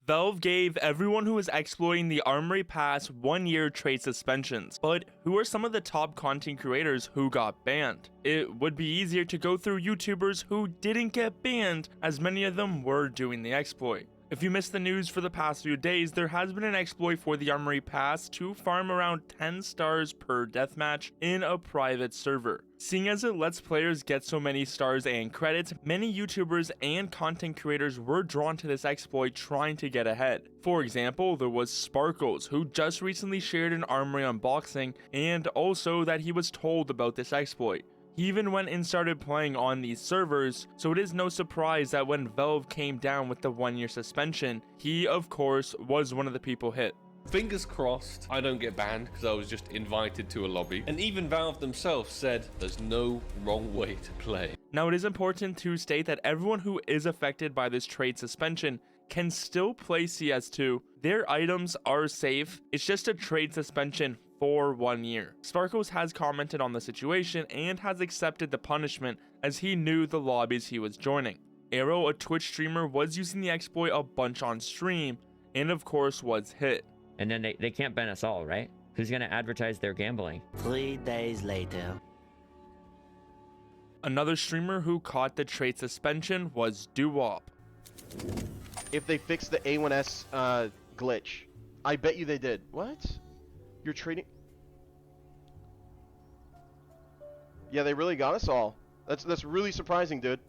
Valve gave everyone who was exploiting the Armory pass 1-year trade suspensions, but who are some of the top content creators who got banned? It would be easier to go through YouTubers who didn't get banned, as many of them were doing the exploit. If you missed the news for the past few days, there has been an exploit for the Armory pass to farm around 10 stars per deathmatch in a private server. Seeing as it lets players get so many stars and credits, many YouTubers and content creators were drawn to this exploit trying to get ahead. For example, there was Sparkos, who just recently shared an Armory unboxing, and also that he was told about this exploit. He even went and started playing on these servers, so it is no surprise that when Valve came down with the 1-year suspension, he of course was one of the people hit. Fingers crossed I don't get banned because I was just invited to a lobby. And even Valve themselves said there's no wrong way to play. Now it is important to state that everyone who is affected by this trade suspension can still play CS2. Their items are safe, it's just a trade suspension for 1 year. Sparkos has commented on the situation and has accepted the punishment as he knew the lobbies he was joining. Arrow, a Twitch streamer, was using the exploit a bunch on stream and of course was hit. And then they can't ban us all, right? Who's gonna advertise their gambling? 3 days later. Another streamer who caught the trade suspension was DWOP. If they fixed the A1S glitch, I bet you they did. What? You're trading? Yeah, they really got us all. That's really surprising, dude.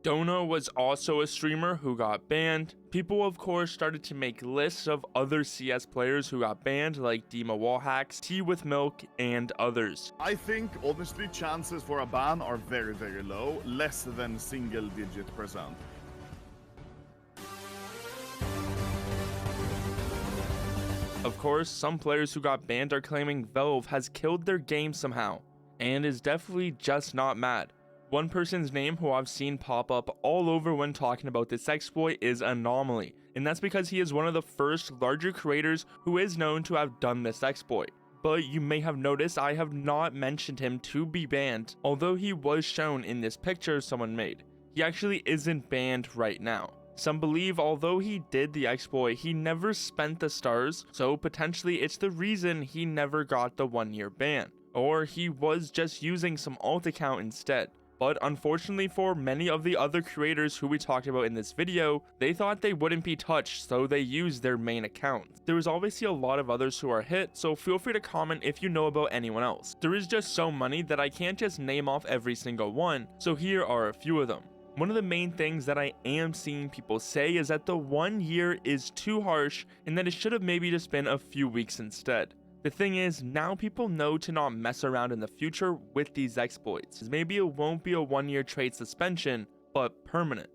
Dona was also a streamer who got banned. People of course started to make lists of other CS players who got banned, like DWOP, Tea with Milk, and others. I think honestly chances for a ban are very, very low, less than single-digit %. Of course, some players who got banned are claiming Valve has killed their game somehow, and is definitely just not mad. One person's name who I've seen pop up all over when talking about this exploit is Anomaly, and that's because he is one of the first larger creators who is known to have done this exploit. But you may have noticed I have not mentioned him to be banned, although he was shown in this picture someone made. He actually isn't banned right now. Some believe although he did the exploit, he never spent the stars, so potentially it's the reason he never got the 1-year ban. Or he was just using some alt account instead. But unfortunately for many of the other creators who we talked about in this video, they thought they wouldn't be touched, so they used their main account. There is obviously a lot of others who are hit, so feel free to comment if you know about anyone else. There is just so many that I can't just name off every single one, so here are a few of them. One of the main things that I am seeing people say is that the 1 year is too harsh and that it should have maybe just been a few weeks instead. The thing is, now people know to not mess around in the future with these exploits. Maybe it won't be a 1-year trade suspension, but permanent.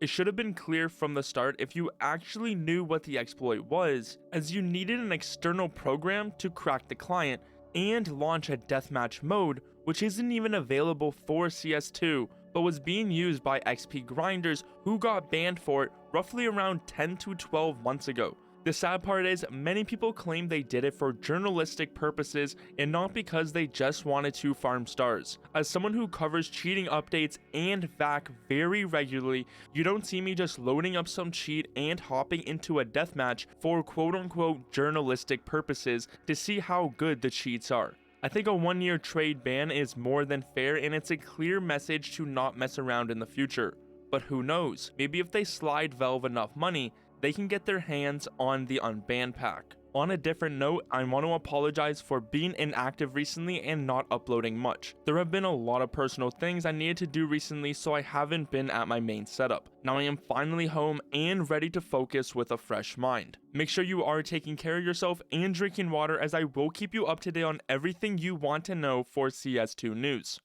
It should have been clear from the start if you actually knew what the exploit was, as you needed an external program to crack the client and launch a deathmatch mode, which isn't even available for CS2, but was being used by XP grinders who got banned for it roughly around 10 to 12 months ago. The sad part is, many people claim they did it for journalistic purposes and not because they just wanted to farm stars. As someone who covers cheating updates and VAC very regularly, you don't see me just loading up some cheat and hopping into a deathmatch for quote-unquote journalistic purposes to see how good the cheats are. I think a 1-year trade ban is more than fair, and it's a clear message to not mess around in the future. But who knows, maybe if they slide Valve enough money, they can get their hands on the unbanned pack. On a different note, I want to apologize for being inactive recently and not uploading much. There have been a lot of personal things I needed to do recently, so I haven't been at my main setup. Now I am finally home and ready to focus with a fresh mind. Make sure you are taking care of yourself and drinking water, as I will keep you up to date on everything you want to know for CS2 news.